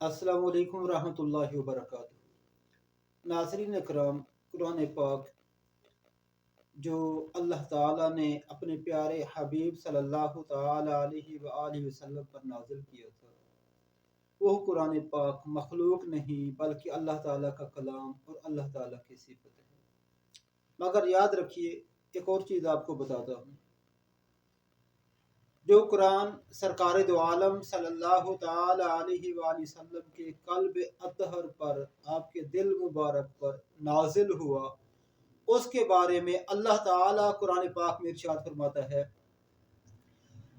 अस्सलाम वालेकुम रहमतुल्लाहि व बरकातुहू। नाज़रीन इकराम, कुरान पाक जो अल्लाह ताला ने अपने प्यारे हबीब सल्लल्लाहु ताला अलैहि व आलिहि वसल्लम पर नाजिल किया था, वो कुरान पाक मखलूक नहीं बल्कि अल्लाह ताला का कलाम और अल्लाह ताला की सिफत है। मगर याद रखिए, एक और चीज़ आपको बताता हूँ। जो कुरान सरकार दो आलम सल्लल्लाहु ताला अलैहि वसल्लम के कल्ब अतहर पर, आपके दिल मुबारक पर नाजिल हुआ, उसके बारे में अल्लाह ताला कुरान पाक में इरशाद फरमाता है,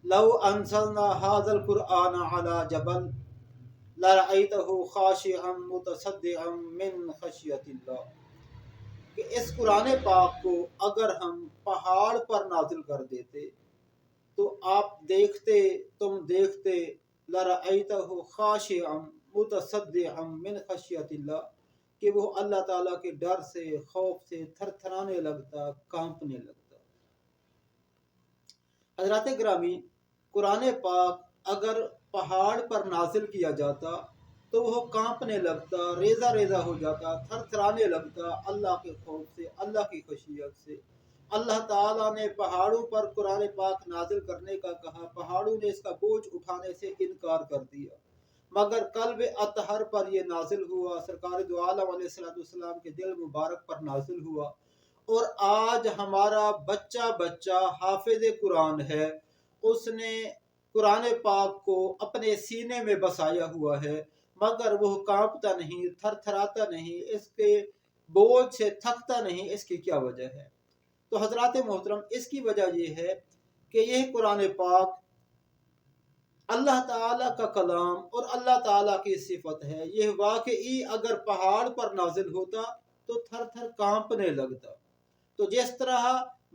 लौ अंज़लना हाज़ल कुरआन अला जबल लरअयतहु खाशिअन मुतसद्दिअन मिन खशियतिल्लाह, कि इस कुरान पाक को अगर हम पहाड़ पर नाजिल कर देते तो तुम देखते लरअयतहु खाशिअन मुतसद्दिअन मिन खशियतिल्लाह, कि वो अल्लाह ताला के डर से, खौफ से थरथराने लगता, कांपने लगता। हजरात ग्रामी, कुरान पाक अगर पहाड़ पर नाजिल किया जाता तो वह कांपने लगता, रेजा रेजा हो जाता, थरथराने लगता, अल्लाह के खौफ से, अल्लाह की खशियत से। अल्लाह ताला ने पहाड़ों पर कुरान पाक नाजिल करने का कहा, पहाड़ों ने इसका बोझ उठाने से इनकार कर दिया, मगर कल्ब अतहर पर यह नाजिल हुआ, सरकार दो आलम अलैहिस्सलाम के दिल मुबारक पर नाजिल हुआ। और आज हमारा बच्चा बच्चा हाफिज कुरान है, उसने कुरान पाक को अपने सीने में बसाया हुआ है, मगर वह कांपता नहीं, थरथराता नहीं, इसके बोझ से थकता नहीं। इसकी क्या वजह है? तो हजरात मोहतरम, इसकी वजह यह है कि यह कुरान पाक अल्लाह ताला का कलाम और अल्लाह ताला की सिफत है। यह वाकई अगर पहाड़ पर नाजिल होता तो थर थर कांपने लगता। तो जिस तरह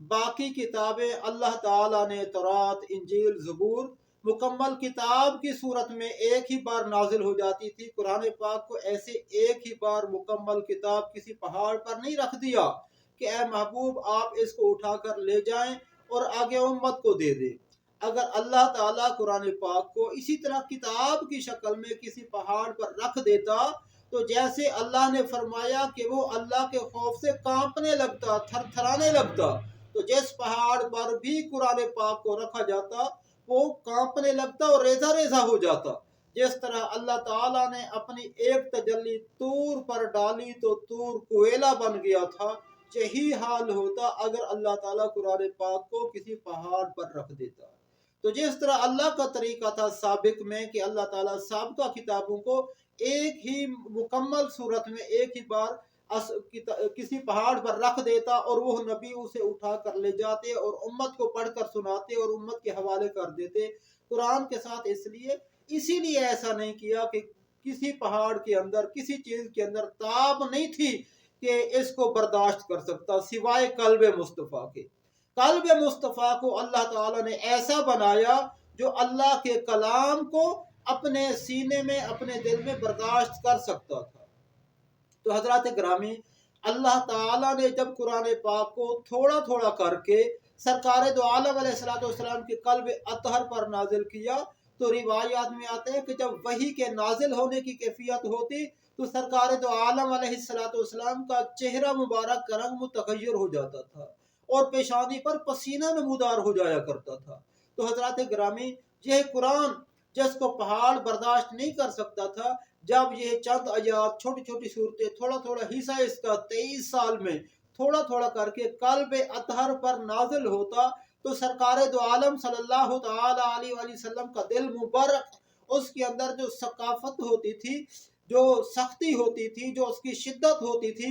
बाकी किताबें अल्लाह ताला ने तौरात, इंजील, ज़बूर मुकम्मल किताब की सूरत में एक ही बार नाजिल हो जाती थी, कुरान पाक को ऐसे एक ही बार मुकम्मल किताब किसी पहाड़ पर नहीं रख दिया कि ए महबूब आप इसको उठाकर ले जाएं और आगे उम्मत को दे दे। अगर अल्लाह ताला कुरान पाक को इसी तरह किताब की शक्ल में किसी पहाड़ पर रख देता तो जैसे अल्लाह ने फरमाया कि वो अल्लाह के खौफ से कांपने लगता, थरथराने लगता, तो जिस पहाड़ पर भी कुरान पाक को रखा जाता वो कांपने लगता और रेजा रेजा हो जाता। जिस तरह अल्लाह ताला ने अपनी एक तजल्ली तूर पर डाली तो तूर कोयला बन गया था, यही हाल होता अगर अल्लाह ताला कुरान पाक को किसी पहाड़ पर रख देता। तो जिस तरह अल्लाह का तरीका था साबिक में कि अल्लाह ताला साबिका किताबों को एक ही मुकम्मल सूरत में एक ही बार किसी पहाड़ पर रख देता और वो नबी उसे उठा कर ले जाते और उम्मत को पढ़कर सुनाते और उम्मत के हवाले कर देते कुरान के साथ। इसीलिए ऐसा नहीं किया कि किसी पहाड़ के अंदर, किसी चीज के अंदर ताब नहीं थी कि इसको बर्दाश्त कर सकता सिवाय कल्ब मुस्तफ़ा के। कल्ब मुस्तफ़ा को अल्लाह ताला ने ऐसा बनाया जो अल्लाह के कलाम को अपने सीने में, अपने दिल में बर्दाश्त कर सकता था। तो हजरत ग्रामी, अल्लाह ताला ने जब कुरान पाक को थोड़ा थोड़ा करके सरकार दो आलम अलैहिस्सलाम के कल्ब अतहर पर नाजिल किया, तो रिवायात में आते हैं कि जब वही के नाजिल होने की कैफियत होती तो सरकार दो आलम अलैहिस्सलाम का चेहरा मुबारक का रंग मुतगय्यर हो जाता था और पेशानी पर पसीना नमूदार हो जाया करता था। तो हजरत ग्रामी, यह कुरान जिसको पहाड़ बर्दाश्त नहीं कर सकता था, जब ये चंद आयात, छोटी छोटी सूरतें, थोड़ा थोड़ा हिस्सा इसका 23 साल में थोड़ा थोड़ा करके कल्ब अतहर पर नाजिल होता, तो सरकार दो आलम सल्लल्लाहु ताला अलैहि वसल्लम का दिल मुबारक, उसके अंदर जो सकाफत होती थी, जो सख्ती होती थी, जो उसकी शिद्दत होती थी,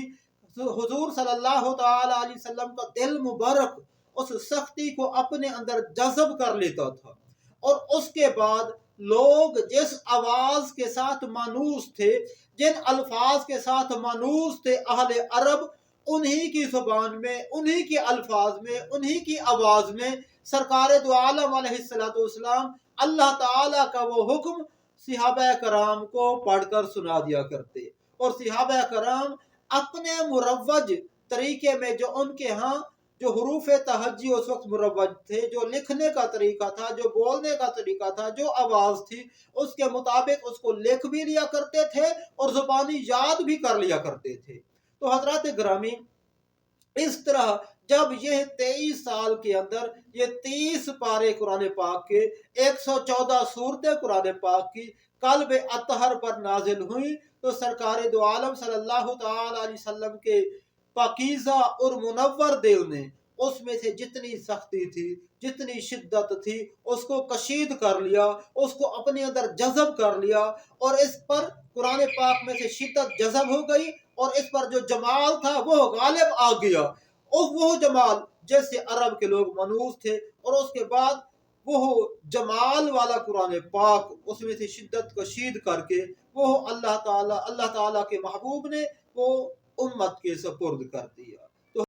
हुजूर सल्लल्लाहु ताला अलैहि वसल्लम का दिल मुबारक उस सख्ती को अपने अंदर जज़ब कर लेता था। और उसके बाद लोग जिस आवाज के साथ मानूस थे, जिन अल्फाज के साथ मानूस थे अहले अरब, उन्हीं की जुबान में, उन्हीं के अल्फाज में, उन्हीं की आवाज में सरकार दो आलम अलैहिस्सलाम अल्लाह ताला का वो हुक्म सिहाबा कराम को पढ़कर सुना दिया करते। और सिहाबा कराम अपने मुरव्वज तरीके में, जो उनके यहाँ جو حروف تہجی اس وقت مروج تھے، جو لکھنے کا طریقہ تھا، جو بولنے کا طریقہ تھا، جو آواز تھی، اس کے مطابق اس کو لکھ بھی لیا کرتے تھے اور زبانی یاد بھی کر لیا کرتے تھے۔ تو حضرات گرامی، اس طرح جب یہ 23 سال کے اندر یہ 30 پارے قرآن پاک کے، 114 صورتیں قرآن پاک کی قلب اطہر پر نازل ہوئیں، تو سرکار دو عالم صلی اللہ تعالی علیہ وسلم کے پاکیزہ اور منور دل نے اس میں سے جتنی سختی تھی، جتنی شدت تھی، اس کو کشید کر لیا، اس کو اپنے اندر جذب کر لیا، اور اس پر قرآن پاک میں سے شدت جذب ہو گئی، اور اس پر جو جمال تھا وہ غالب آ گیا، اور وہ جمال جیسے عرب کے لوگ منوس تھے، اور اس کے بعد وہ جمال والا قرآن پاک اس میں سے شدت کشید کر کے وہ اللہ تعالیٰ کے محبوب نے وہ امت کے سپرد کر دیا۔